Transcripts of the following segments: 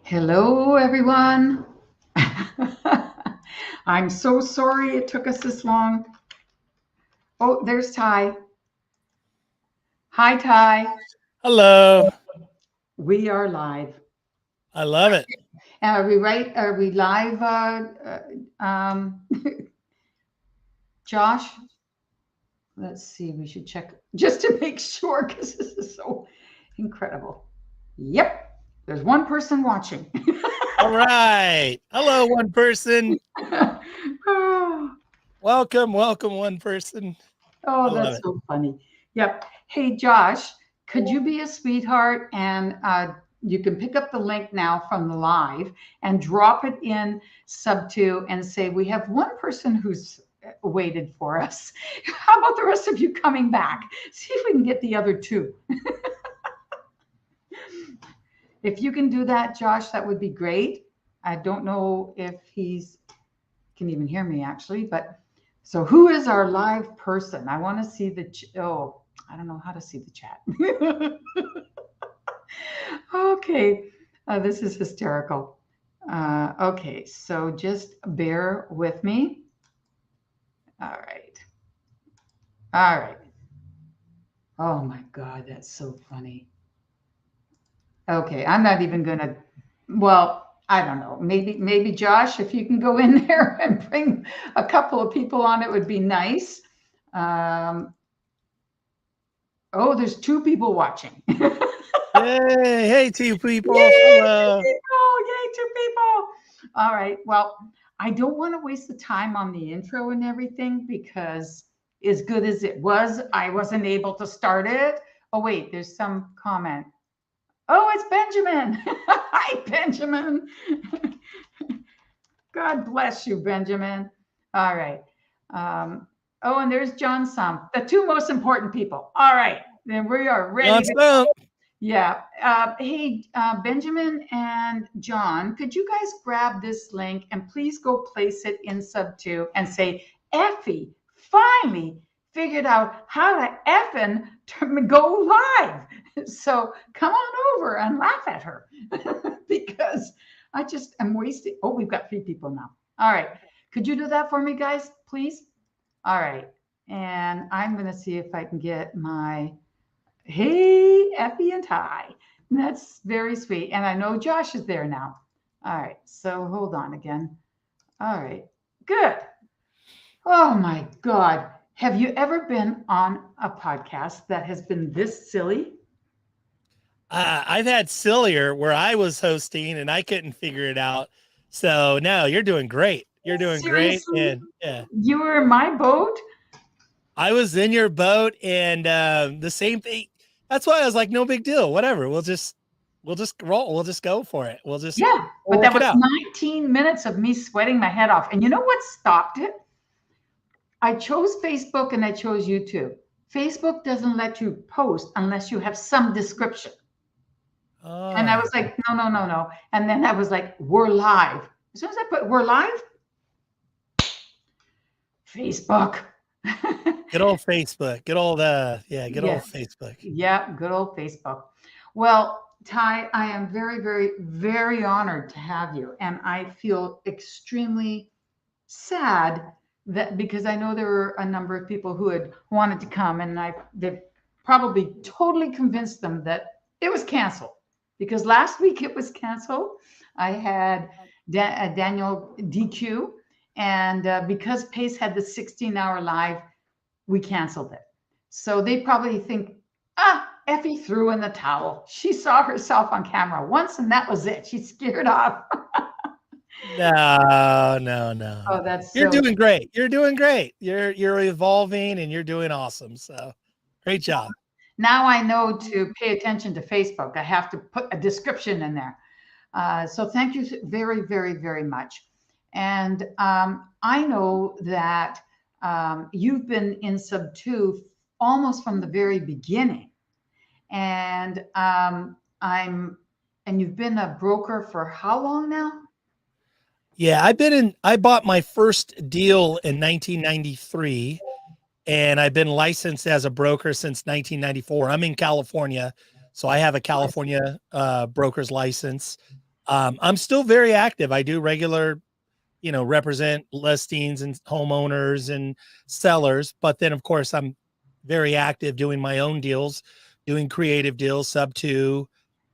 Hello, everyone. I'm so sorry it took us this long. Oh, there's Ty. Hi, Ty. Hello. We are live. I love it. Are we right? Are we live, Josh? Let's see. We should check just to make sure because this is so incredible. Yep. There's one person watching. All right. Hello, one person. Oh, Welcome, one person. I oh, love that's it. so funny. Yep. Hey, Josh, could you be a sweetheart and you can pick up the link now from the live and drop it in sub two and say, we have one person who's waited for us. How about the rest of you coming back? See if we can get the other two. If you can do that, Josh, that would be great. I don't know if he's can even hear me actually, but so who is our live person? I want to see the oh, I don't know how to see the chat. Okay, this is hysterical. Okay, so just bear with me. All right, all right. Oh my God, that's so funny. Okay, I'm not even gonna. Well, I don't know. Maybe Josh, if you can go in there and bring a couple of people on, it would be nice. Um, oh, there's two people watching. Yay, Hey, two people. two Hello. people! Yay, two people! All right. Well, I don't want to waste the time on the intro and everything because, as good as it was, I wasn't able to start it. Oh wait, there's some comment. Oh, it's Benjamin. Hi, Benjamin. God bless you, Benjamin. All right. Oh, and there's John Sum, the two most important people. All right. Then we are ready John to. Stump. Yeah. Hey, Benjamin and John, could you guys grab this link and please go place it in sub two and say, Effie finally figured out how to effing go live. So come on over and laugh at her because I just am wasting. Oh, we've got three people now. All right. Could you do that for me, guys, please? All right. And I'm going to see if I can get my hey, Effie and Ty. That's very sweet. And I know Josh is there now. All right. So hold on again. All right. Good. Oh my God. Have you ever been on a podcast that has been this silly? I've had sillier where I was hosting and I couldn't figure it out. So no, you're doing great. You're doing great. Seriously? And yeah, You were in my boat? I was in your boat and the same thing. That's why I was like, no big deal. Whatever. We'll just roll. We'll just go for it. Yeah. We'll But that work it was out. 19 minutes of me sweating my head off. And you know what stopped it? I chose Facebook and I chose YouTube. Facebook doesn't let you post unless you have some description. And I Oh, was like, no, no, no, no. And then I was like, we're live. As soon as I put we're live, Facebook. good old Facebook. Good old Yes. Facebook. Yeah, good old Facebook. Well, Ty, I am very, very, very honored to have you. And I feel extremely sad that because I know there were a number of people who had wanted to come and they've probably totally convinced them that it was canceled because last week it was canceled. I had Daniel DQ, and because Pace had the 16-hour live, we canceled it. So they probably think, Effie threw in the towel. She saw herself on camera once and that was it. She scared off. No, no, no, no. Oh, that's You're so. doing great. You're doing great. You're evolving and you're doing awesome. So great job. Now I know to pay attention to Facebook. I have to put a description in there. So thank you very, very, very much. And I know that you've been in sub two almost from the very beginning. And and you've been a broker for how long now? Yeah, I bought my first deal in 1993 and I've been licensed as a broker since 1994. I'm in California, so I have a California broker's license. I'm still very active. I do regular, represent listings and homeowners and sellers. But then, of course, I'm very active doing my own deals, doing creative deals, sub two,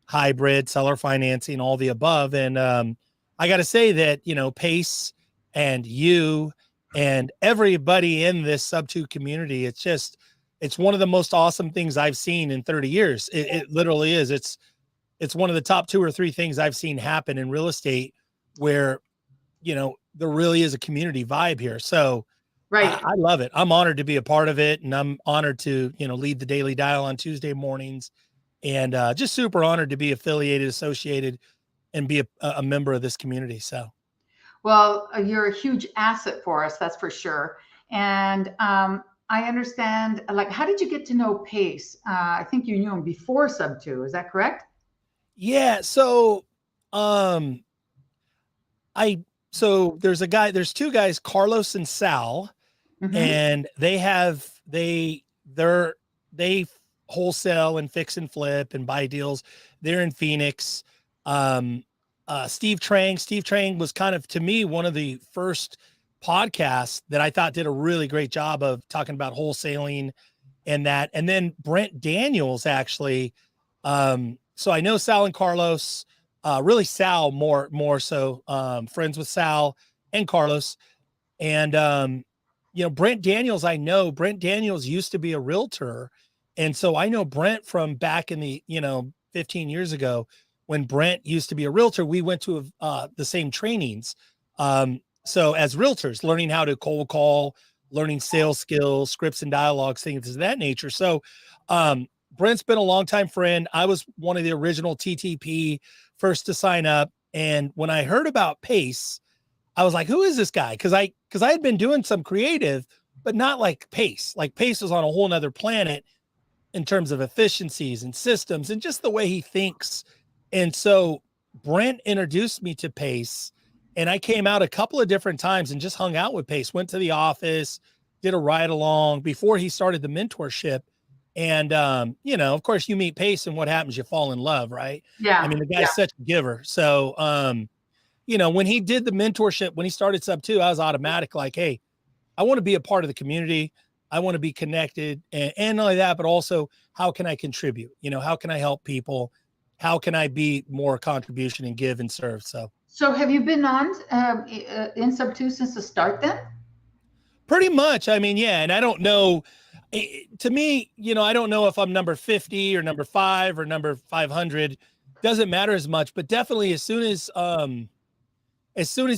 hybrid, seller financing, all the above. And I got to say that, Pace and you and everybody in this sub two community, it's one of the most awesome things I've seen in 30 years. It literally is. It's one of the top two or three things I've seen happen in real estate where, there really is a community vibe here. So Right. I love it. I'm honored to be a part of it. And I'm honored to, lead the Daily Dial on Tuesday mornings, and just super honored to be affiliated, associated, and be a member of this community. So, Well, you're a huge asset for us, that's for sure. And I understand, like, how did you get to know Pace? I think you knew him before Sub 2. Is that correct? yeah. Um, I, there's two guys, Carlos and Sal, Mm-hmm. and they wholesale and fix and flip and buy deals. They're in Phoenix. um Steve Trang was kind of, to me, one of the first podcasts that I thought did a really great job of talking about wholesaling and that. And then Brent Daniels, actually. So I know Sal and Carlos, really Sal more so, friends with Sal and Carlos. And Brent Daniels used to be a realtor. And so I know Brent from back in the, 15 years ago, when Brent used to be a realtor. We went to the same trainings. So as realtors, learning how to cold call, learning sales skills, scripts and dialogues, things of that nature. So Brent's been a longtime friend. I was one of the original TTP first to sign up. And when I heard about Pace, I was like, who is this guy? Because I had been doing some creative, but not like Pace. Like Pace was on a whole nother planet in terms of efficiencies and systems and just the way he thinks. And so Brent introduced me to Pace, and I came out a couple of different times and just hung out with Pace, went to the office, did a ride along before he started the mentorship. And, of course, you meet Pace, and what happens? You fall in love, right? I Yeah. mean, the guy's such a giver. So, when he did the mentorship, when he started Sub 2, I was automatic like, hey, I want to be a part of the community. I want to be connected. And not only that, but also, how can I contribute? How can I help people? How can I be more contribution and give and serve? So So have you been on in Sub 2 since the start then? pretty much, I mean, yeah. And I don't know, to me, I don't know if I'm number 50 or number 5 or number 500. Doesn't matter as much, but definitely as soon as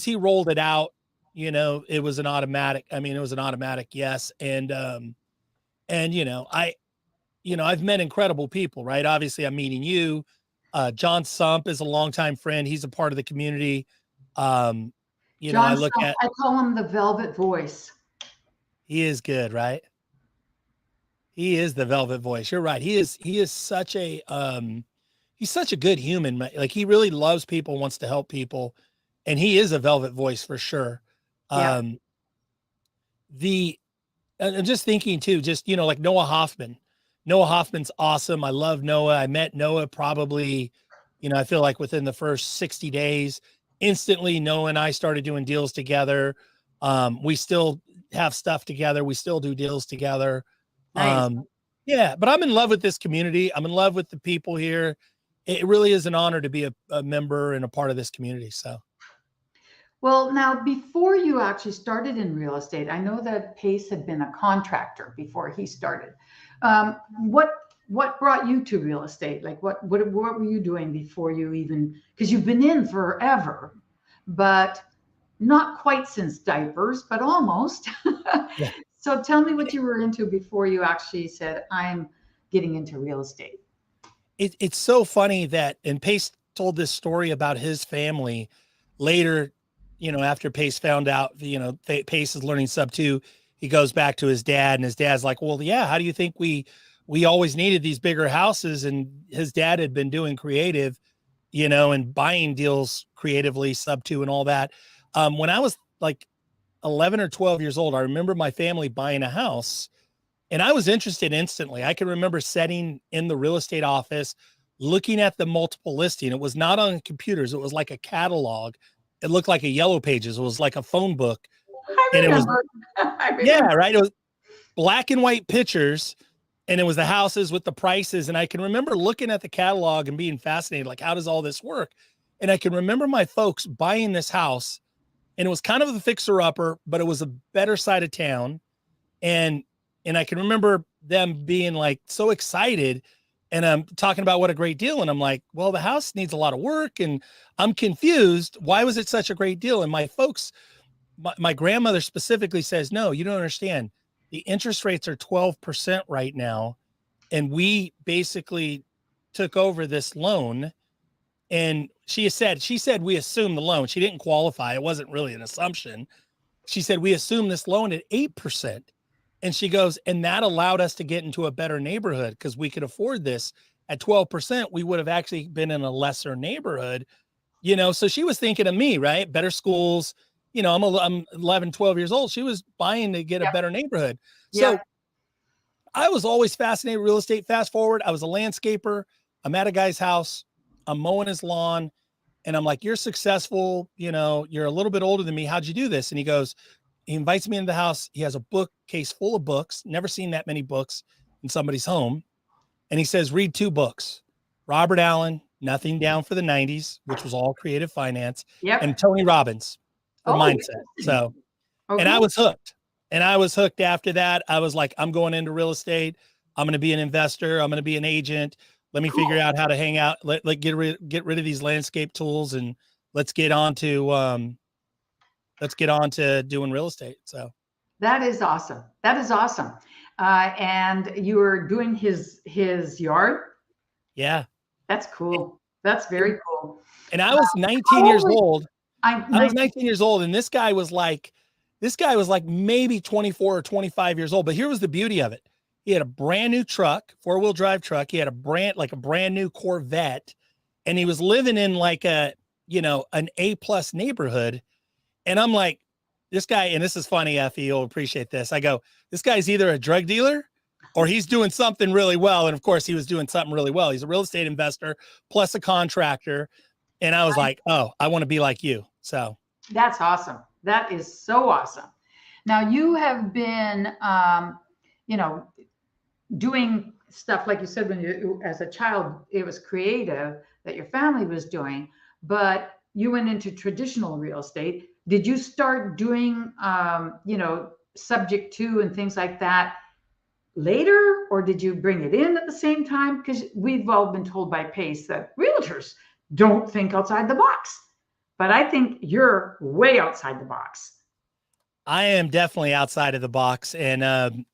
he rolled it out, it was an automatic. I mean, it was an automatic yes. And I've met incredible people, right? Obviously, I'm meeting you. John Sump is a longtime friend. He's a part of the community. Um, I John look Stump, at, I call him the Velvet Voice. he is good, right? He is the velvet voice. You're right. He is he's such a good human. Like, he really loves people, wants to help people, and he is a velvet voice for sure. Yep. Um, the I'm just thinking too, just, like Noah Hoffman. Noah Hoffman's awesome. I love Noah. I met Noah probably, I feel like within the first 60 days. Instantly, Noah and I started doing deals together. We still have stuff together. We still do deals together. Nice. Yeah, but I'm in love with this community. I'm in love with the people here. It really is an honor to be a member and a part of this community. So Well, now, before you actually started in real estate, I know that Pace had been a contractor before he started. What brought you to real estate? Like, what were you doing before you even? Because you've been in forever, but not quite since diapers, but almost. yeah, So tell me what you were into before you actually said, "I'm getting into real estate." it's so funny that, and Pace told this story about his family later, after Pace found out, Pace is learning Sub 2. He goes back to his dad, and his dad's like, well, yeah, how do you think we always needed these bigger houses? And his dad had been doing creative, and buying deals creatively, Sub 2 and all that. When I was like 11 or 12 years old, I remember my family buying a house, and I was interested instantly. I can remember sitting in the real estate office looking at the multiple listing. It was not on computers. It was like a catalog. It looked like a yellow pages. It was like a phone book. I And it was, remember. I yeah, remember. right. It was black and white pictures, and it was the houses with the prices. And I can remember looking at the catalog and being fascinated, like, how does all this work? And I can remember my folks buying this house, and it was kind of a fixer upper, but it was a better side of town. And I can remember them being like so excited, and I'm talking about what a great deal. And I'm like, well, the house needs a lot of work, and I'm confused. Why was it such a great deal? And my folks, my grandmother specifically says, no, you don't understand. The interest rates are 12% right now. And we basically took over this loan. And she said, we assumed the loan. She didn't qualify. It wasn't really an assumption. She said, we assumed this loan at 8%. And she goes, and that allowed us to get into a better neighborhood because we could afford this. At 12%, we would have actually been in a lesser neighborhood, So she was thinking of me, right? Better schools. I'm 11, 12 years old. She was buying to get a Yep. better neighborhood. So Yep. I was always fascinated with real estate. Fast forward, I was a landscaper. I'm at a guy's house. I'm mowing his lawn. And I'm like, you're successful. You're a little bit older than me. How'd you do this? And he invites me into the house. He has a bookcase full of books. Never seen that many books in somebody's home. And he says, read 2 books, Robert Allen, Nothing Down for the 90s, which was all creative finance, Yep. and Tony Robbins for mindset. So, Okay. and I was hooked. And I was hooked after that. I was like, I'm going into real estate. I'm going to be an investor. I'm going to be an agent. Let me figure out how to hang out. Let get rid of these landscape tools, and let's get on to doing real estate. So That is awesome. That is awesome. And you were doing his yard. yeah. That's cool. That's very cool. And I was 19 years old. I was 19. 19 years old, and this guy was like maybe 24 or 25 years old. But here was the beauty of it. He had a brand new truck, 4-wheel drive truck. He had a brand new Corvette, and he was living in like an A+ neighborhood. And I'm like, this guy, and this is funny, Effie, you'll appreciate this. I go, this guy's either a drug dealer or he's doing something really well. And of course he was doing something really well. He's a real estate investor plus a contractor. And I was like, oh, I want to be like you. So that's awesome. That is so awesome. Now you have been, doing stuff like you said when you, as a child, it was creative that your family was doing, but you went into traditional real estate. Did you start doing, subject to and things like that later, or did you bring it in at the same time? Because we've all been told by Pace that realtors don't think outside the box, but I think you're way outside the box. I am definitely outside of the box. And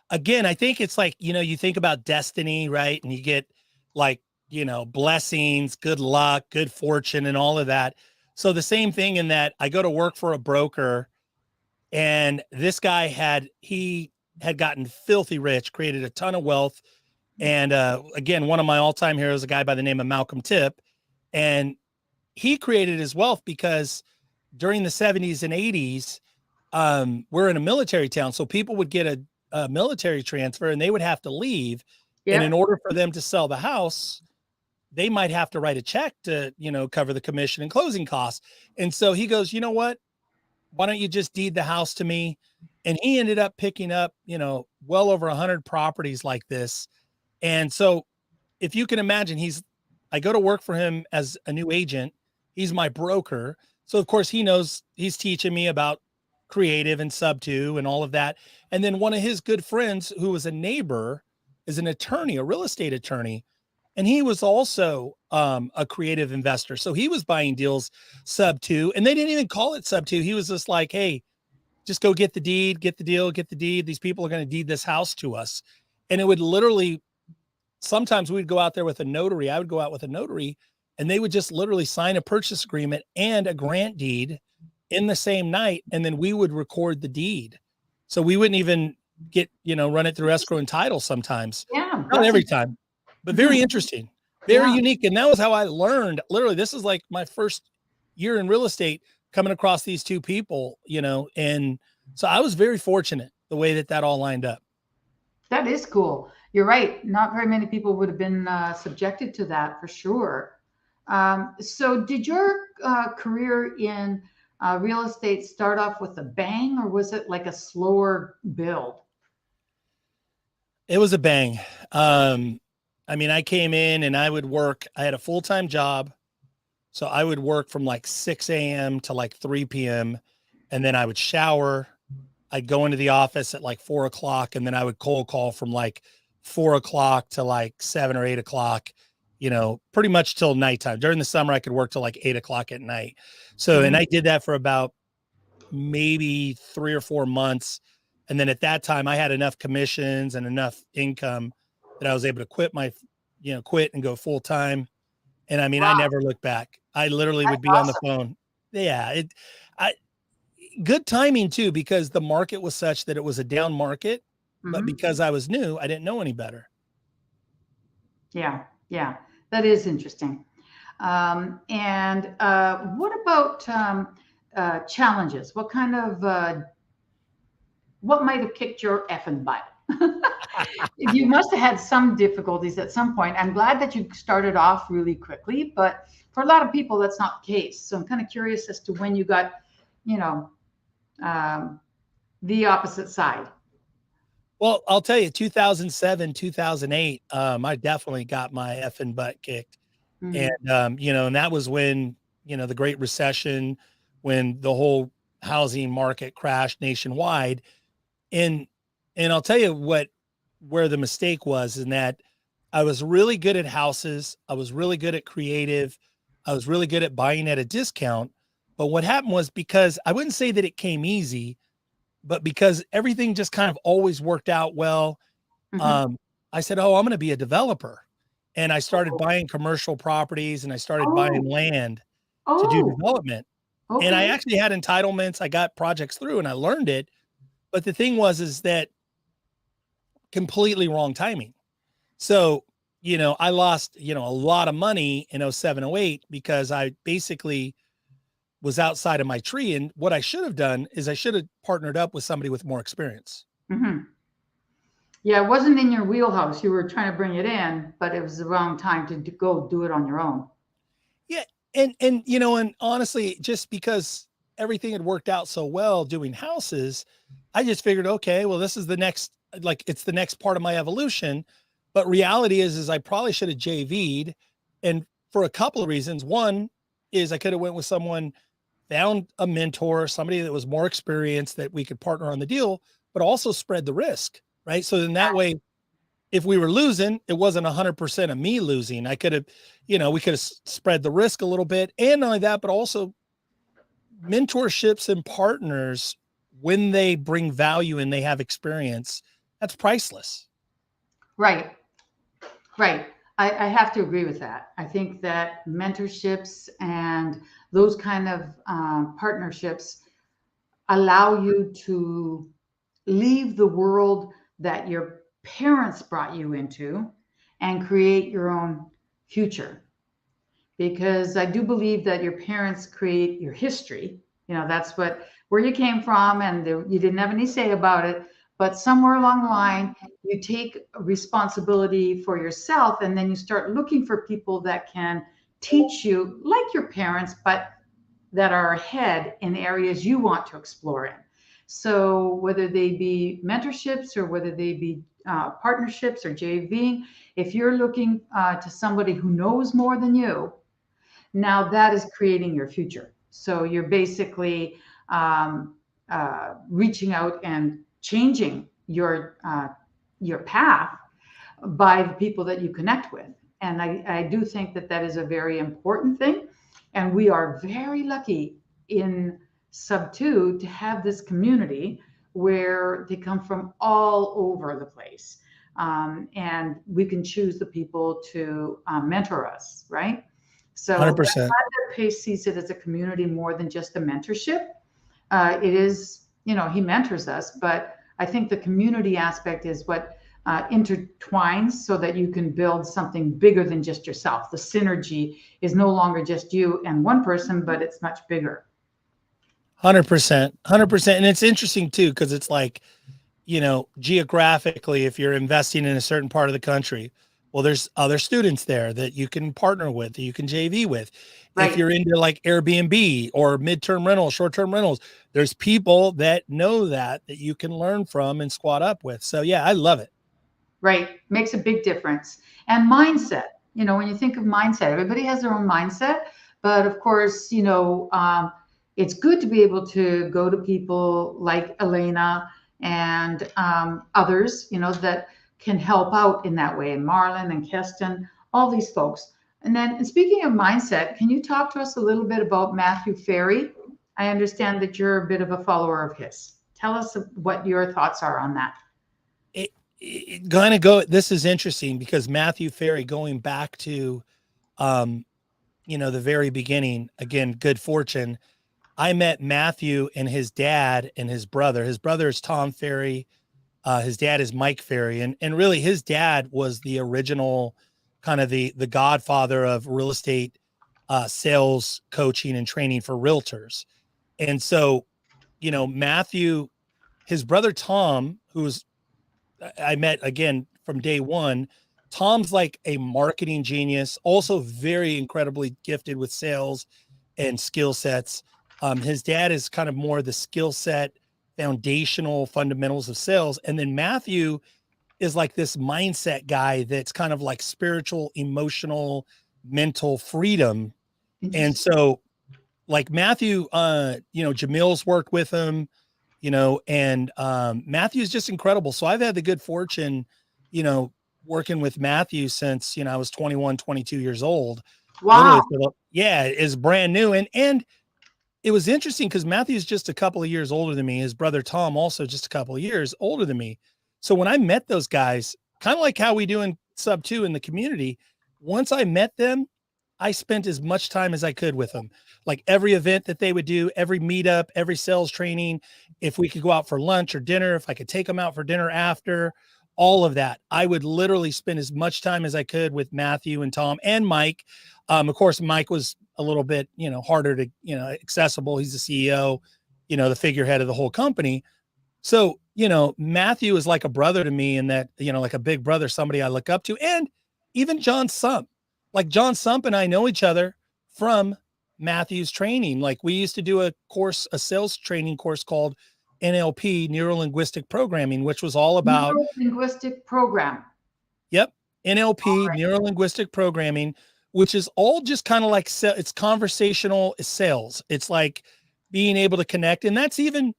again, I think it's like, you think about destiny, right? And you get like, blessings, good luck, good fortune, and all of that. So the same thing in that I go to work for a broker, and this guy had gotten filthy rich, created a ton of wealth. And again, one of my all-time heroes, a guy by the name of Malcolm Tipp. And he created his wealth because during the 70s and 80s, we're in a military town. So people would get a military transfer and they would have to leave. Yeah. And in order for them to sell the house, they might have to write a check to, cover the commission and closing costs. And so he goes, you know what? Why don't you just deed the house to me? And he ended up picking up, well over 100 properties like this. And so if you can imagine, I go to work for him as a new agent. He's my broker. So of course he knows, he's teaching me about creative and sub two and all of that. And then one of his good friends who was a neighbor is an attorney, a real estate attorney. And he was also a creative investor. So he was buying deals sub two, and they didn't even call it sub two. He was just like, hey, just go get the deed, get the deal, get the deed. These people are going to deed this house to us. And it would literally, sometimes we'd go out there with a notary. I would go out with a notary, and they would just literally sign a purchase agreement and a grant deed in the same night. And then we would record the deed. So we wouldn't even run it through escrow and title sometimes. Yeah. Not every time, but very interesting, very unique. And that was how I learned. Literally, this is like my first year in real estate, coming across these two people, and so I was very fortunate the way that all lined up. That is cool. You're right. Not very many people would have been subjected to that for sure. So, did your career in real estate start off with a bang, or was it like a slower build? It was a bang. Um, I mean, I came in and I would work, I had a full-time job. So I would work from like 6 a.m. to like 3 p.m. And then I would shower. I'd go into the office at like 4 o'clock, and then I would cold call from like 4 o'clock to like 7 or 8 o'clock, pretty much till nighttime. During the summer, I could work till like 8 o'clock at night. So, and Mhm. I did that for about maybe 3 or 4 months. And then at that time, I had enough commissions and enough income that I was able to quit and go full time. And I mean, I Wow, never looked back. I literally would that's be on the awesome. phone. Yeah, I good timing too, because the market was such that it was a down market, but Hmm. because I was new, I didn't know any better. Yeah, yeah, that is interesting. And what about challenges? What might have kicked your effing butt? You must have had some difficulties at some point. I'm glad that you started off really quickly, but for a lot of people, that's not the case. So I'm kind of curious as to when you got, you know, um, the opposite side. Well, I'll tell you, 2007, 2008, I definitely got my effing butt kicked. And, Hmm. and that was when, the Great Recession, when the whole housing market crashed nationwide. And, and I'll tell you where the mistake was, in that I was really good at houses. I was really good at creative. I was really good at buying at a discount. But what happened was, because I wouldn't say that it came easy, but because everything just kind of always worked out well, Hmm. um, I said, "Oh, I'm going to be a developer." And I started Oh, buying commercial properties, and I started buying oh, land to do oh, development. And I okay. actually had entitlements. I got projects through and I learned it. But the thing was, is that completely wrong timing. So, I lost, a lot of money in '07, '08, because I basically was outside of my tree. And what I should have done is I should have partnered up with somebody with more experience. Hmm. Yeah, it wasn't in your wheelhouse. You were trying to bring it in, but it was the wrong time to go do it on your own. Yeah. And honestly, just because everything had worked out so well doing houses, I just figured, okay, well, this is the next, like, it's the next part of my evolution. But reality is I probably should have JV'd. And for a couple of reasons. One is I could have went with someone, found a mentor, somebody that was more experienced, that we could partner on the deal, but also spread the risk. Right. So then that way, if we were losing, it wasn't 100% of me losing. I could have, we could have spread the risk a little bit. And not only that, but also mentorships and partners, when they bring value and they have experience, that's priceless. Right. Right. I have to agree with that. I think that mentorships and those kind of partnerships allow you to leave the world that your parents brought you into and create your own future. Because I do believe that your parents create your history. That's where you came from, and you didn't have any say about it. But somewhere along the line, you take responsibility for yourself, and then you start looking for people that can teach you, like your parents, but that are ahead in areas you want to explore in. So whether they be mentorships or whether they be partnerships or JVing, if you're looking to somebody who knows more than you, now that is creating your future. So you're basically reaching out and changing your path by the people that you connect with. And I do think that that is a very important thing. And we are very lucky in Sub 2 to have this community where they come from all over the place. And we can choose the people to mentor us, right? So, but I'm 100%. glad that Pace sees it as a community more than just a mentorship. It is, he mentors us, but I think the community aspect is what intertwines so that you can build something bigger than just yourself. The synergy is no longer just you and one person, but it's much bigger. 100%. 100%. And it's interesting too, because it's like, geographically, if you're investing in a certain part of the country, well, there's other students there that you can partner with, that you can JV with. If Right. you're into like Airbnb or midterm rentals, short-term rentals, there's people that know that you can learn from and squat up with. So yeah, I love it. Right. Makes a big difference. And mindset, when you think of mindset, everybody has their own mindset. But of course, it's good to be able to go to people like Elena and others, that can help out in that way. And Marlon and Keston, all these folks. And speaking of mindset, can you talk to us a little bit about Matthew Ferry? I understand that you're a bit of a follower of his. Tell us what your thoughts are on that. It kind of go. This is interesting because Matthew Ferry, going back to, um, the very beginning, again, good fortune. I met Matthew and his dad and his brother. His brother is Tom Ferry. His dad is Mike Ferry, and really his dad was the original kind of the godfather of real estate sales coaching and training for realtors. And so, Matthew, his brother Tom, who's I met again from day one. Tom's like a marketing genius, also very incredibly gifted with sales and skill sets. His dad is kind of more the skill set, foundational fundamentals of sales. And then Matthew is like this mindset guy that's kind of like spiritual, emotional, mental freedom. And Interesting. so like Matthew, Jamil's worked with him, and Matthew's just incredible. So I've had the good fortune, working with Matthew since, I was 21, 22 years old, literally. Wow. Yeah, is brand new. And it was interesting because Matthew's just a couple of years older than me. His brother Tom also just a couple of years older than me. So when I met those guys, kind of like how we do in sub two in the community, once I met them, I spent as much time as I could with them. Like every event that they would do, every meetup, every sales training, if we could go out for lunch or dinner, if I could take them out for dinner after, all of that, I would literally spend as much time as I could with Matthew and Tom and Mike. Of course, Mike was a little bit, harder to, accessible. He's the CEO, the figurehead of the whole company. So, Matthew is like a brother to me in that, like a big brother, somebody I look up to. And even John Sump, like John Sump and I know each other from Matthew's training. Like we used to do a sales training course called NLP, Neuro Linguistic Programming, which was all about, Neuro linguistic program. yep, NLP, Neuro Linguistic Programming, which is all just kind of like, it's conversational sales. It's like being able to connect. And that's even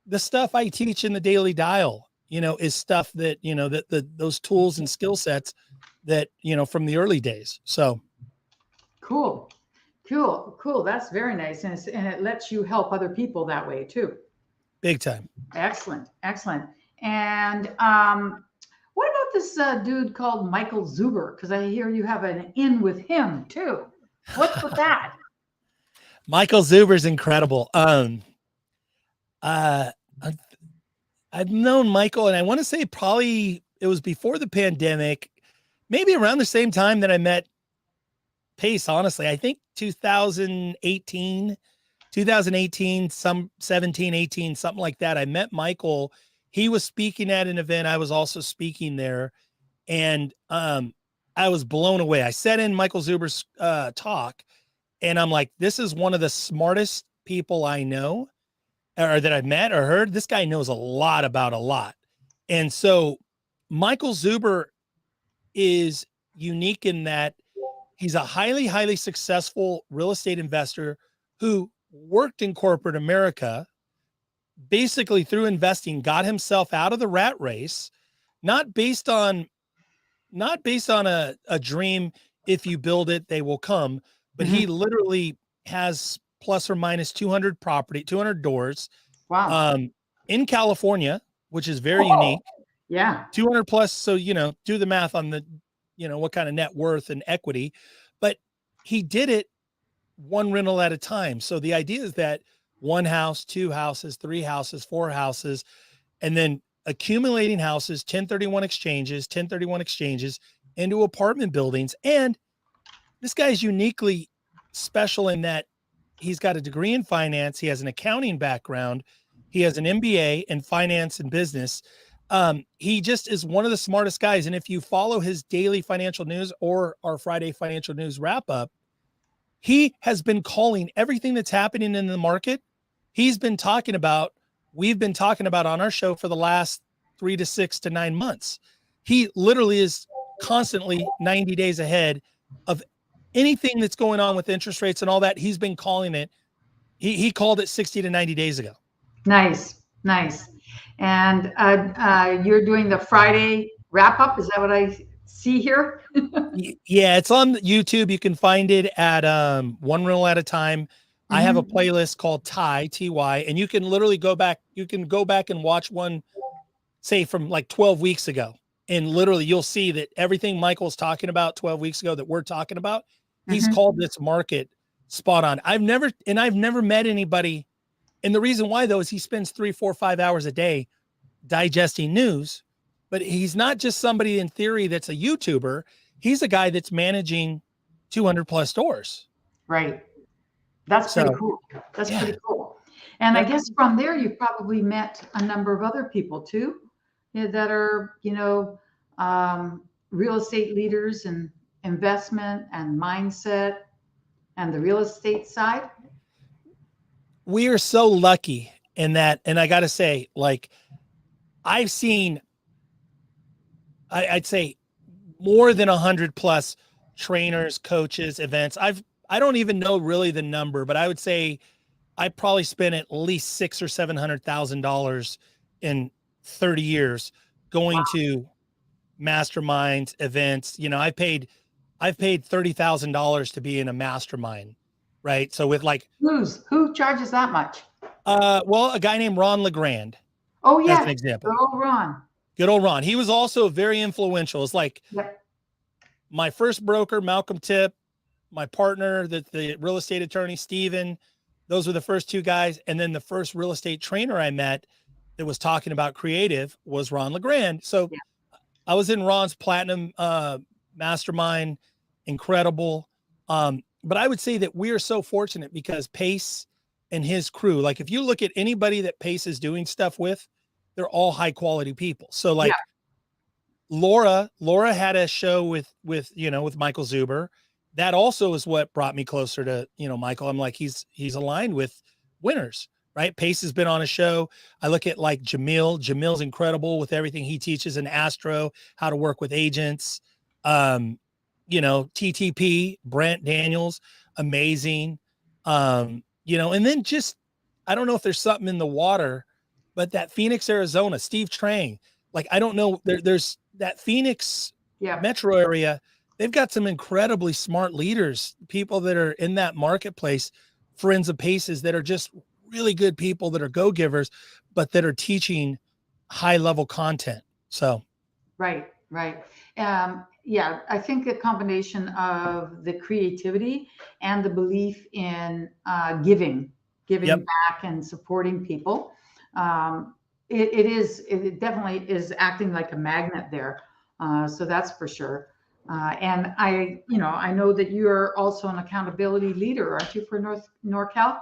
the stuff I teach in the Daily Dial, is stuff that, those tools and skill sets that, from the early days. So Cool. Cool. Cool. That's very nice. And it lets you help other people that way too. big time. Excellent. Excellent. And what about this dude called Michael Zuber? Because I hear you have an in with him too. What's with that? Michael Zuber's incredible. Uh, I've I've known Michael, and I want to say probably it was before the pandemic, maybe around the same time that I met Pace. Honestly, I think 2018, some 17, 18, something like that. I met Michael. He was speaking at an event. I was also speaking there, and I was blown away. I sat in Michael Zuber's talk, and I'm like, this is one of the smartest people I know or that I've met or heard. This guy knows a lot about a lot. And so Michael Zuber is unique in that he's a highly, highly successful real estate investor who worked in corporate America, basically through investing, got himself out of the rat race, not based on a dream. If you build it, they will come. But he Mhm. literally has plus or minus 200 doors Wow. in California, which is very Whoa. unique. Yeah. 200 plus. So, do the math on the, what kind of net worth and equity, but he did it one rental at a time. So the idea is that one house, two houses, three houses, four houses, and then accumulating houses, 1031 exchanges into apartment buildings. And this guy is uniquely special in that he's got a degree in finance. He has an accounting background. He has an MBA in finance and business. He just is one of the smartest guys. And if you follow his daily financial news or our Friday financial news wrap up, he has been calling everything that's happening in the market. He's been talking about, we've been talking about on our show for the last 3 to 6 to 9 months. He literally is constantly 90 days ahead of anything that's going on with interest rates and all that. He's been calling it. He called it 60 to 90 days ago. Nice, nice. And you're doing the Friday wrap up. Is that what I see here? Yeah, it's on YouTube. You can find it at One Reel at a Time. I have a playlist called TY, and you can literally go back. You can go back and watch one, say from like 12 weeks ago, and literally you'll see that everything Michael's talking about 12 weeks ago that we're talking about, he's called this market spot on. I've never met anybody. And the reason why though is he spends 3, 4, 5 hours a day digesting news, but he's not just somebody in theory that's a YouTuber. He's a guy that's managing 200 plus stores. Right. That's pretty cool. That's pretty cool. And I guess from there, you probably met a number of other people too, that are, real estate leaders and investment and mindset and the real estate side. We are so lucky in that. And I got to say, like, I've seen, I'd say more than 100 plus trainers, coaches, events. I don't even know really the number, but I would say I probably spent at least $600,000 or $700,000 in 30 years going to masterminds, events. I've paid $30,000 to be in a mastermind, right? So with like, who charges that much? Well, a guy named Ron LeGrand. Oh yeah, as an example. Good old Ron. He was also very influential. It's like my first broker, Malcolm Tip, my partner, the real estate attorney, Steven. Those were the first two guys. And then the first real estate trainer I met that was talking about creative was Ron LeGrand. So I was in Ron's platinum mastermind, incredible. But I would say that we are so fortunate because Pace and his crew, like if you look at anybody that Pace is doing stuff with, they're all high quality people. So like Laura had a show with Michael Zuber. That also is what brought me closer to, Michael. I'm like, he's aligned with winners, right? Pace has been on a show. I look at like Jamil's incredible with everything he teaches in Astro, how to work with agents. TTP, Brent Daniels, amazing. And then just, I don't know if there's something in the water, but that Phoenix, Arizona, Steve Trang, like, I don't know, there's that Phoenix metro area. They've got some incredibly smart leaders, people that are in that marketplace, friends of Pace's that are just really good people that are go-givers, but that are teaching high level content. So. Right. I think a combination of the creativity and the belief in giving back and supporting people. It definitely is acting like a magnet there. So that's for sure. And I know that you are also an accountability leader, aren't you, for NorCal?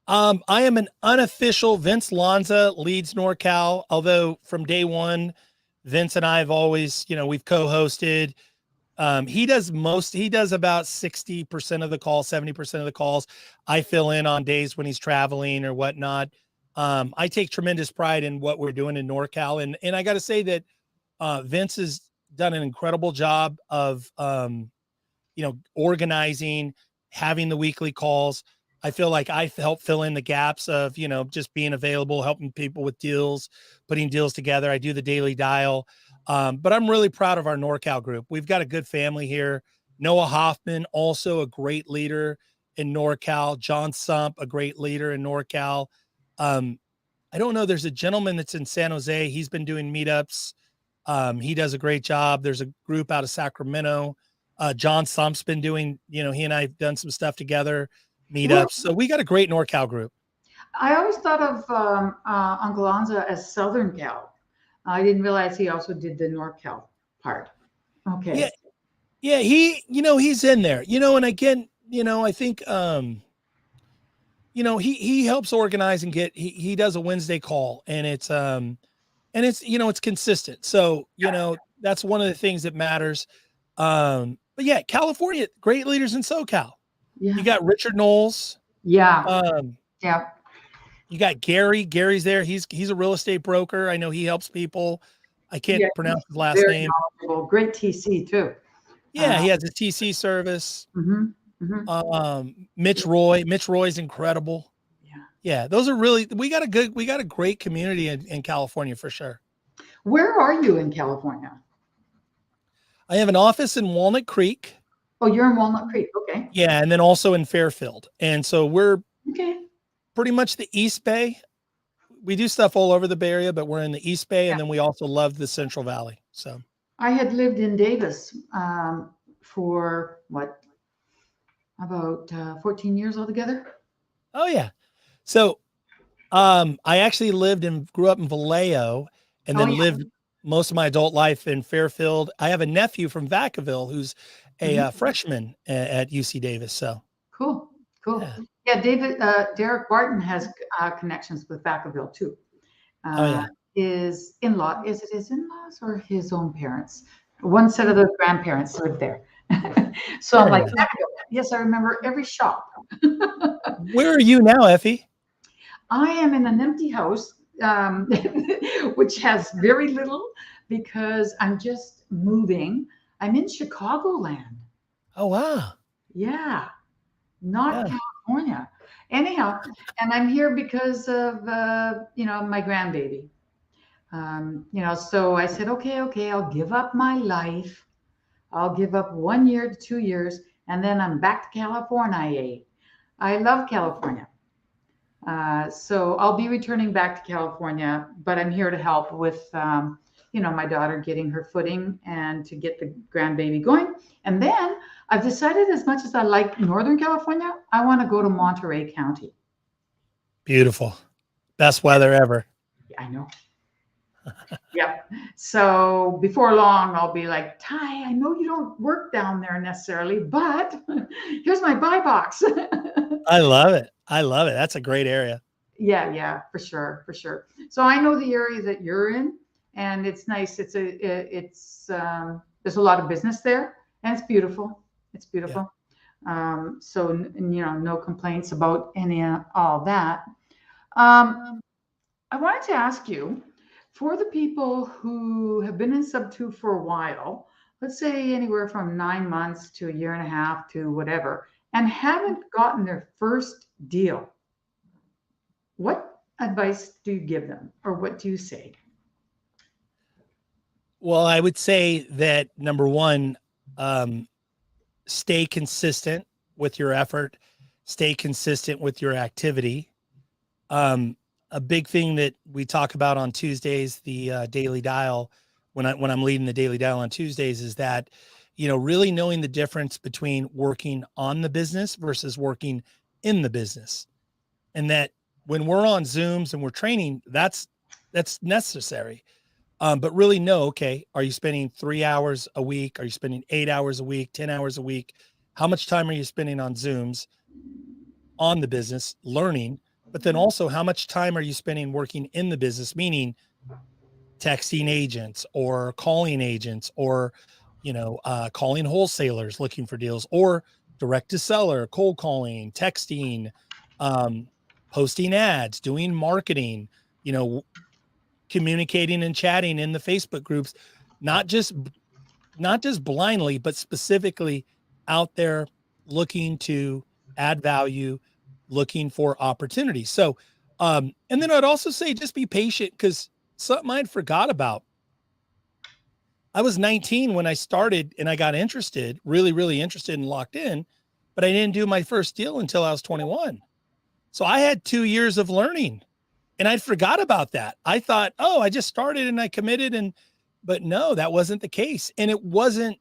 I am an unofficial. Vince Lanza leads NorCal, although from day one, Vince and I have always, we've co-hosted. He does about 60% of the calls, 70% of the calls. I fill in on days when he's traveling or whatnot. I take tremendous pride in what we're doing in NorCal. And I got to say that Vince has done an incredible job of, organizing, having the weekly calls. I feel like I help fill in the gaps of, just being available, helping people with deals, putting deals together. I do the daily dial. But I'm really proud of our NorCal group. We've got a good family here. Noah Hoffman, also a great leader in NorCal. John Sump, a great leader in NorCal. I don't know. There's a gentleman that's in San Jose. He's been doing meetups. He does a great job. There's a group out of Sacramento. John Sump's been doing, he and I have done some stuff together, meetups. So we got a great NorCal group. I always thought of Uncle Anza as Southern Cal. I didn't realize he also did the NorCal part. Okay. Yeah. He, he's in there, and again, I think, he helps organize and he does a Wednesday call, and it's, and it's, it's consistent. So, that's one of the things that matters. But yeah, California, great leaders in SoCal. You Yeah. got Richard Knowles. Yeah. Um, Yeah. you got Gary. Gary's there. He's a real estate broker. I know he helps people. I can't Yeah. pronounce his last Very name. knowledgeable. Great TC too. Yeah, he has a TC service. Mhm, mhm. Mitch Roy. Mitch Roy's incredible. Yeah. Yeah, those are really we got a great community in California for sure. Where are you in California? I have an office in Walnut Creek. Oh, you're in Walnut Creek. Okay. Yeah, and then also in Fairfield. And so we're Okay. pretty much the East Bay. We do stuff all over the Bay Area, but we're in the East Bay, Yeah. and then we also love the Central Valley. So I had lived in Davis for what, about 14 years altogether. oh yeah. So I actually grew up in Vallejo and Oh then yeah. lived most of my adult life in Fairfield. I have a nephew from Vacaville who's a Mhm. freshman at UC Davis. So Cool. Cool. yeah. Yeah, Derek Barton has connections with Vacaville too. Oh Uh, yeah. his in-law, is it his in-laws or his own parents? One set of the grandparents lived there. So I'm Very like, nice. Vacaville. Yes, I remember every shop. Where are you now, Effie? I am in an empty house, which has very little because I'm just moving. I'm in Chicagoland. Oh wow. Yeah, not Yeah. California. Anyhow, and I'm here because of my grandbaby. So I said, okay, I'll give up my life. I'll give up 1 year to 2 years, and then I'm back to California. I love California. So I'll be returning back to California, but I'm here to help with, my daughter getting her footing and to get the grandbaby going. And then I've decided, as much as I like Northern California, I want to go to Monterey County. Beautiful. Best weather ever. I know. Yep. So before long, I'll be like, Ty, I know you don't work down there necessarily, but here's my buy box. I love it. I love it. That's a great area. Yeah, for sure, for sure. So I know the area that you're in, and it's nice. There's a lot of business there, and it's beautiful. It's Yeah. beautiful. So no complaints about all that. Um, I wanted to ask you, for the people who have been in sub two for a while, let's say anywhere from 9 months to a year and a half to whatever, and haven't gotten their first deal, what advice do you give them, or what do you say? Well, I would say that number one, um, stay consistent with your effort, stay consistent with your activity. Um, a big thing that we talk about on Tuesdays, the daily dial, when I'm leading the daily dial on Tuesdays, is that really knowing the difference between working on the business versus working in the business, and that when we're on Zooms and we're training, that's necessary. But really know, okay, are you spending 3 hours a week? Are you spending 8 hours a week, 10 hours a week? How much time are you spending on Zooms on the business learning? But then also, how much time are you spending working in the business, meaning texting agents or calling agents or, calling wholesalers looking for deals or direct to seller, cold calling, texting, um, posting ads, doing marketing, you know, communicating and chatting in the Facebook groups, not just blindly, but specifically out there looking to add value, looking for opportunities. So, and then I'd also say just be patient because something I forgot about. I was 19 when I started and I got interested, really, really interested and locked in, but I didn't do my first deal until I was 21. So I had 2 years of learning and I forgot about that. I thought, oh, I just started and I committed but no, that wasn't the case. And it wasn't,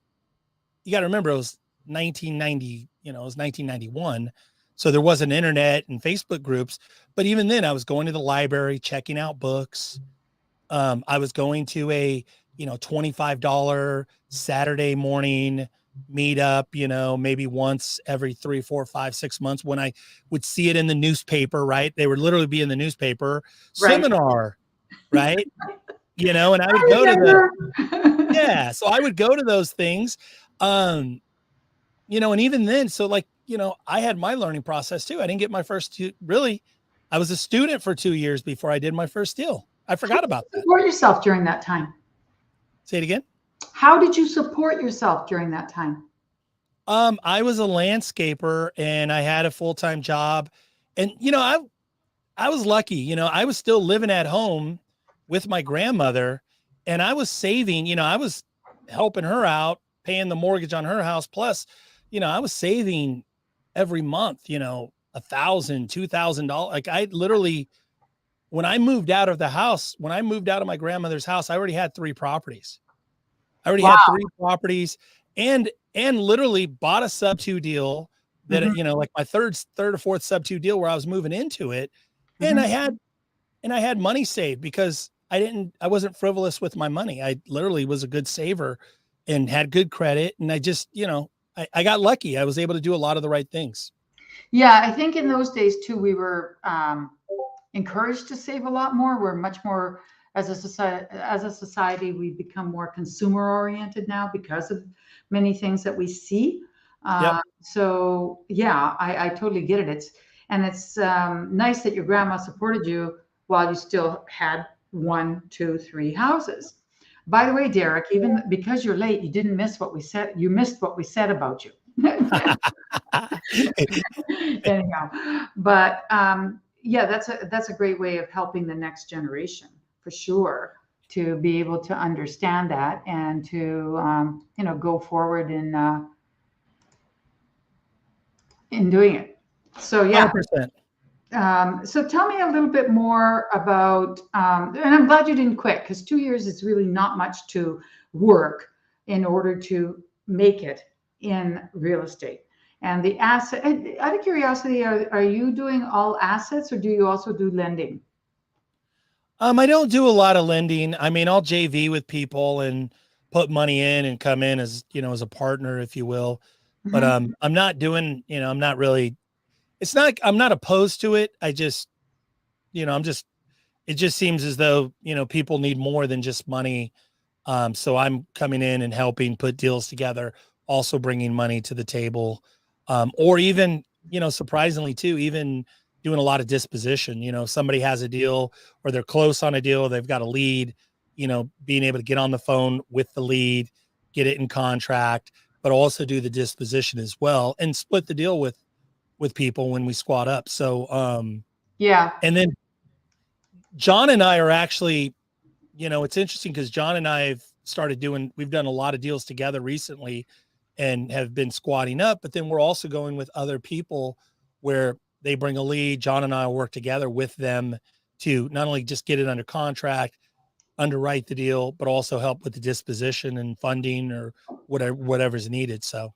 you got to remember it was 1990, it was 1991. So there wasn't internet and Facebook groups, but even then I was going to the library, checking out books. I was going to a, $25 Saturday morning meetup, maybe once every 3, 4, 5, 6 months when I would see it in the newspaper, right? They would literally be in the newspaper Right. seminar, right? And I would I go to remember. yeah, so I would go to those things. Um, and even then, so like, I had my learning process too. I didn't get my first really, I was a student for 2 years before I did my first deal. I How forgot did about you that. support yourself during that time? Say it again. How did you support yourself during that time? I was a landscaper and I had a full-time job. And I was lucky, I was still living at home with my grandmother and I was saving, I was helping her out, paying the mortgage on her house. Plus, I was saving every month, $1,000, $2,000. Like I literally, when I moved out of my grandmother's house, I already had 3 properties. I already had Wow. 3 properties and literally bought a sub-2 deal that, Mhm, like my third or fourth sub-2 deal where I was moving into it. And mhm. I had money saved because I wasn't frivolous with my money. I literally was a good saver and had good credit. And I just, I got lucky. I was able to do a lot of the right things. Yeah, I think in those days too, we were encouraged to save a lot more. We're much more as a society, we've become more consumer oriented now because of many things that we see. Yep. So yeah, I totally get it. It's nice that your grandma supported you while you still had one, two, three houses. By the way, Derek, even because you're late, you didn't miss what we said. You missed what we said about you. Anyhow, but yeah, that's a great way of helping the next generation for sure to be able to understand that and to go forward in doing it. So yeah. 100%. So tell me a little bit more about, and I'm glad you didn't quit because 2 years is really not much to work in order to make it in real estate. And the asset, and out of curiosity, are you doing all assets or do you also do lending? I don't do a lot of lending. I mean, I'll JV with people and put money in and come in as, as a partner, if you will. But Mhm. I'm not doing, I'm not really, it's not, I'm not opposed to it. I just, I'm just, it just seems as though, people need more than just money. So I'm coming in and helping put deals together, also bringing money to the table, or even, surprisingly too, even doing a lot of disposition. If somebody has a deal or they're close on a deal, they've got a lead, being able to get on the phone with the lead, get it in contract, but also do the disposition as well and split the deal with people when we squat up. So, Yeah. and then John and I are actually, it's interesting because John and I have we've done a lot of deals together recently and have been squatting up, but then we're also going with other people where they bring a lead. John and I will work together with them to not only just get it under contract, underwrite the deal, but also help with the disposition and funding or whatever's needed. So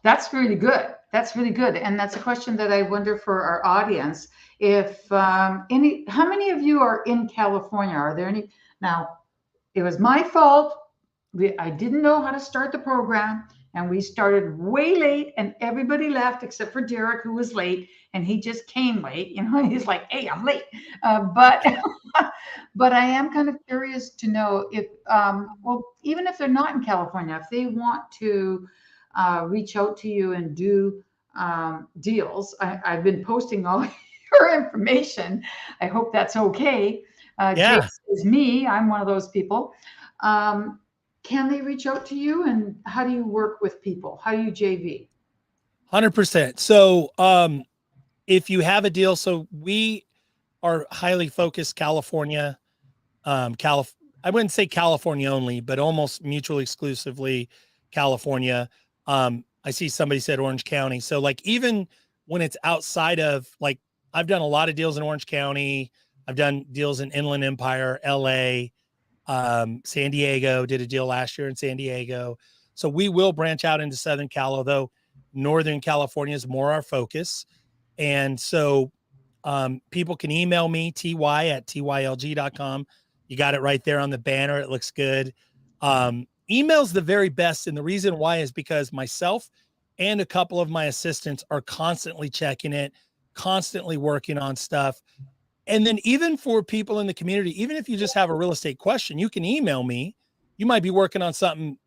That's really good. That's really good. And that's a question that I wonder for our audience. If how many of you are in California? Are there any? Now, it was my fault. I didn't know how to start the program, and we started way late, and everybody left except for Derek, who was late, and he just came late. He's like, "Hey, I'm late," but but I am kind of curious to know if, well, even if they're not in California, if they want to reach out to you and do deals. I've been posting all your information. I hope that's okay. Jason yeah, is me. I'm one of those people. Um, can they reach out to you, and how do you work with people? How do you JV? 100%. So, if you have a deal, so we are highly focused California, I wouldn't say California only, but almost mutually exclusively California. I see somebody said Orange County. So like even when it's outside of like I've done a lot of deals in Orange County. I've done deals in Inland Empire, LA, San Diego, did a deal last year in San Diego. So we will branch out into Southern Cal, although Northern California is more our focus. And so people can email me, ty@tylg.com. You got it right there on the banner. It looks good. Email's the very best. And the reason why is because myself and a couple of my assistants are constantly checking it, constantly working on stuff. And then even for people in the community, even if you just have a real estate question, you can email me. You might be working on something,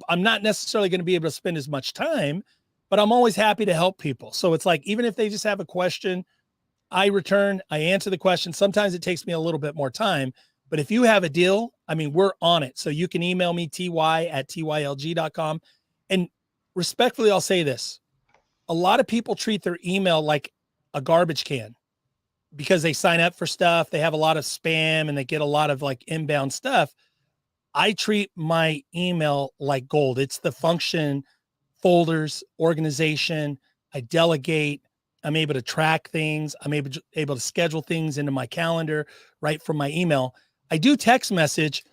I'm not necessarily going to be able to spend as much time, but I'm always happy to help people. So it's like, even if they just have a question, I answer the question. Sometimes it takes me a little bit more time, but if you have a deal, I mean, we're on it. So you can email me ty@tylg.com. And respectfully, I'll say this. A lot of people treat their email like a garbage can because they sign up for stuff. They have a lot of spam and they get a lot of like inbound stuff. I treat my email like gold. It's the function, folders, organization. I delegate. I'm able to track things. I'm able to schedule things into my calendar right from my email. I do text message,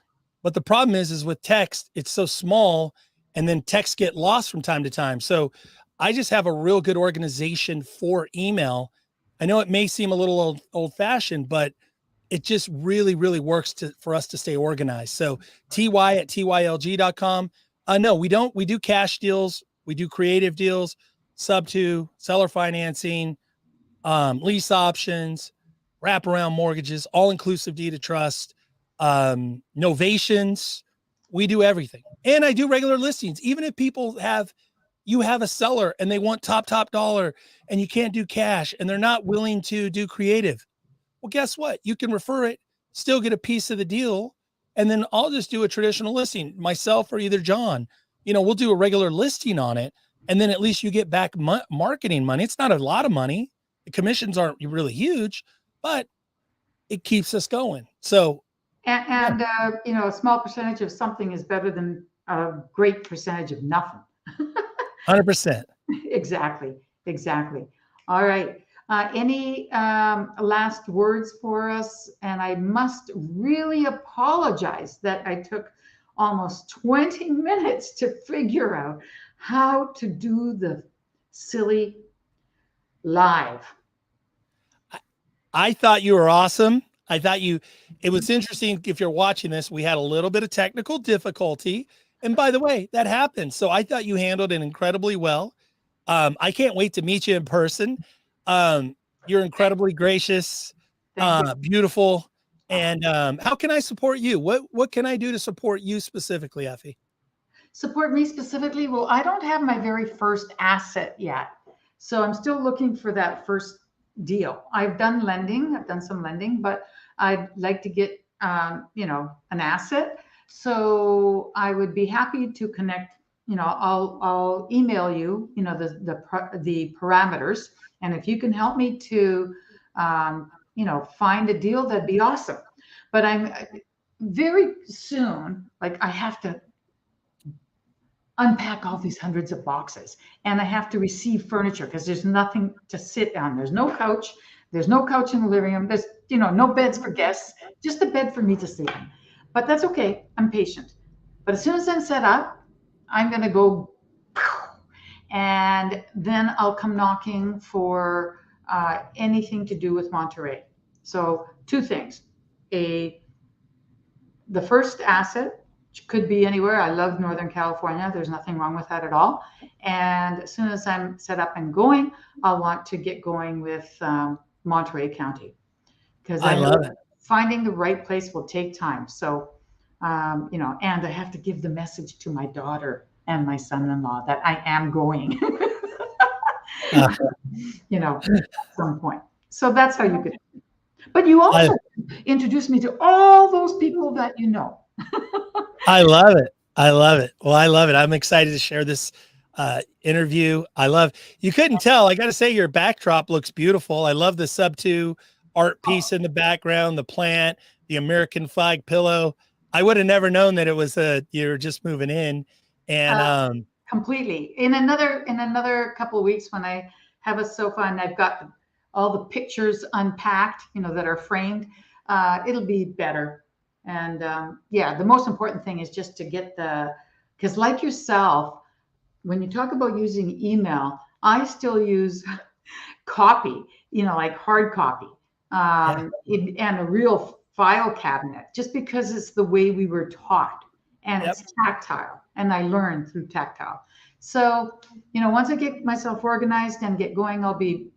but the problem is with text, it's so small and then texts get lost from time to time. So I just have a real good organization for email. I know it may seem a little old fashioned, but it just really, really works for us to stay organized. So ty@tylg.com. No, we don't. We do cash deals. We do creative deals, sub to seller financing, lease options, wraparound mortgages, all inclusive deed of trust, novations. We do everything. And I do regular listings. Even if you have a seller and they want top dollar and you can't do cash and they're not willing to do creative. Well, guess what? You can refer it, still get a piece of the deal. And then I'll just do a traditional listing myself or either John, we'll do a regular listing on it. And then at least you get back marketing money. It's not a lot of money. The commissions aren't really huge, but it keeps us going. So, And a small percentage of something is better than a great percentage of nothing. 100%. Exactly. Exactly. All right. Any last words for us? And I must really apologize that I took almost 20 minutes to figure out how to do the silly live. I thought you were awesome. It was interesting. If you're watching this, we had a little bit of technical difficulty. And by the way, that happened. So I thought you handled it incredibly well. I can't wait to meet you in person. You're incredibly gracious, Thank you. beautiful. And how can I support you? What can I do to support you specifically, Effie? Support me specifically? Well, I don't have my very first asset yet. So I'm still looking for that first deal. I've done lending, I've done some lending, but I'd like to get, an asset. So I would be happy to connect. I'll email you, the parameters. And if you can help me to, find a deal, that'd be awesome. But I'm very soon, like I have to unpack all these hundreds of boxes and I have to receive furniture because there's nothing to sit on. There's no couch. There's no couch in the living room. There's, no beds for guests, just a bed for me to sleep in. But that's okay. I'm patient. But as soon as I'm set up, I'm going to go and then I'll come knocking for anything to do with Monterey. So two things. The first asset could be anywhere. I love Northern California. There's nothing wrong with that at all. And as soon as I'm set up and going, I'll want to get going with Monterey County because I I know love it. finding the right place will take time. So, and I have to give the message to my daughter and my son-in-law that I am going, Uh, at some point. So that's how you could. But you I, also introduced me to all those people that you know. I love it. I love it. Well, I love it. I'm excited to share this interview. You couldn't tell. I got to say, your backdrop looks beautiful. I love the sub two art piece in the background, the plant, the American flag pillow. I would have never known that it was you're just moving in. And Completely. In another couple of weeks, when I have a sofa and I've got all the pictures unpacked, that are framed, it'll be better. And yeah, the most important thing is just to get because like yourself, when you talk about using email, I still use copy, like hard copy, yeah, and a real file cabinet, just because it's the way we were taught and yep. it's tactile. And I learned through tactile. So, once I get myself organized and get going, I'll be,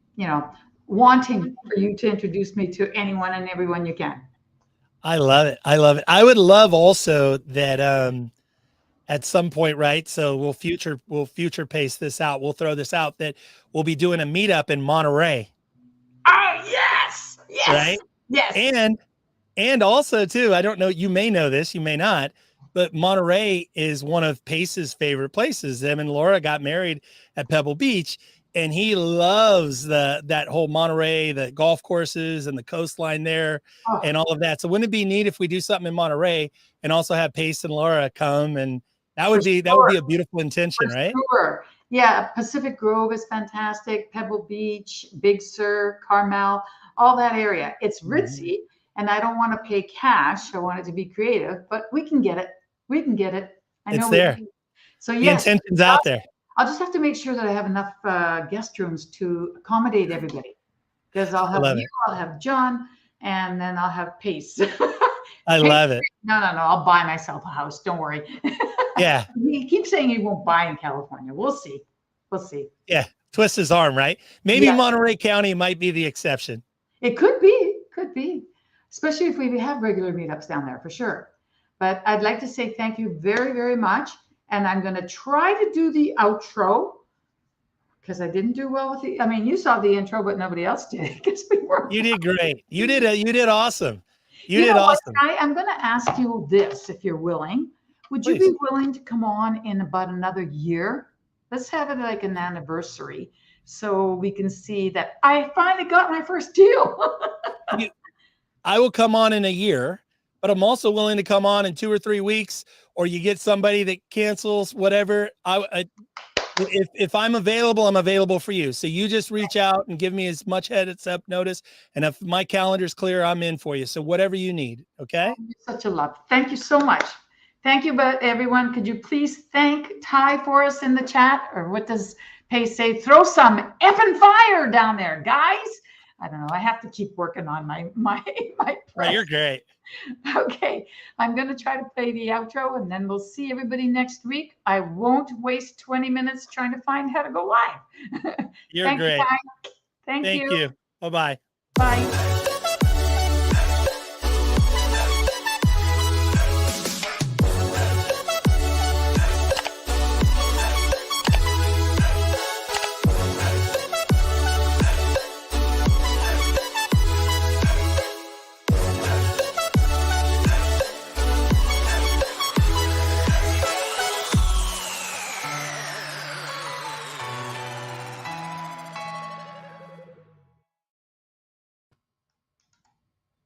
wanting for you to introduce me to anyone and everyone you can. I love it. I love it. I would love also that at some point, right? So we'll future pace this out. We'll throw this out that we'll be doing a meetup in Monterey, Oh, yes. Yes. right? Yes. And also too, I don't know, you may know this, you may not, but Monterey is one of Pace's favorite places. Them and Laura got married at Pebble Beach, and he loves that whole Monterey, the golf courses and the coastline there Oh, and all of that. So wouldn't it be neat if we do something in Monterey and also have Pace and Laura come, and that for would be sure. a beautiful intention, For right? sure. Yeah, Pacific Grove is fantastic. Pebble Beach, Big Sur, Carmel, all that area. It's Mhm. ritzy, and I don't want to pay cash. I want it to be creative, but we can get it. We can get it. I It's know we there. can. So The yes, intention's out there. I'll just have to make sure that I have enough guest rooms to accommodate everybody. Because I'll I have love you, it. I'll have John, and then I'll have Pace. I Pace, love it. no, no, no. I'll buy myself a house. Don't worry. Yeah. He keeps saying he won't buy in California. We'll see. We'll see. Yeah. Twist his arm, right? Maybe Yes, Monterey County might be the exception. it could be. Could be. Especially if we have regular meetups down there for sure. But I'd like to say thank you very, very much. And I'm going to try to do the outro because I didn't do well with the. I mean, you saw the intro, but nobody else did because we weren't. You did great. You did awesome. You You did know what, awesome. I'm going to ask you this if you're willing. Would you be Please. willing to come on in about another year? Let's have it like an anniversary so we can see that I finally got my first deal. You, I will come on in a year, but I'm also willing to come on in 2 or 3 weeks, or you get somebody that cancels, whatever. If I'm available, I'm available for you. So you just reach out and give me as much heads up notice. And if my calendar's clear, I'm in for you. So whatever you need. Okay. You're such a love. Thank you so much. Thank you, but everyone, could you please thank Ty for us in the chat? Or what does Pace say? Throw some effing fire down there, guys. I don't know. I have to keep working on my Oh, press. you're great. Okay, I'm going to try to play the outro and then we'll see everybody next week. I won't waste 20 minutes trying to find how to go live. You're Thank you, great. Ty. Thank Thank you. you. Bye-bye. Bye.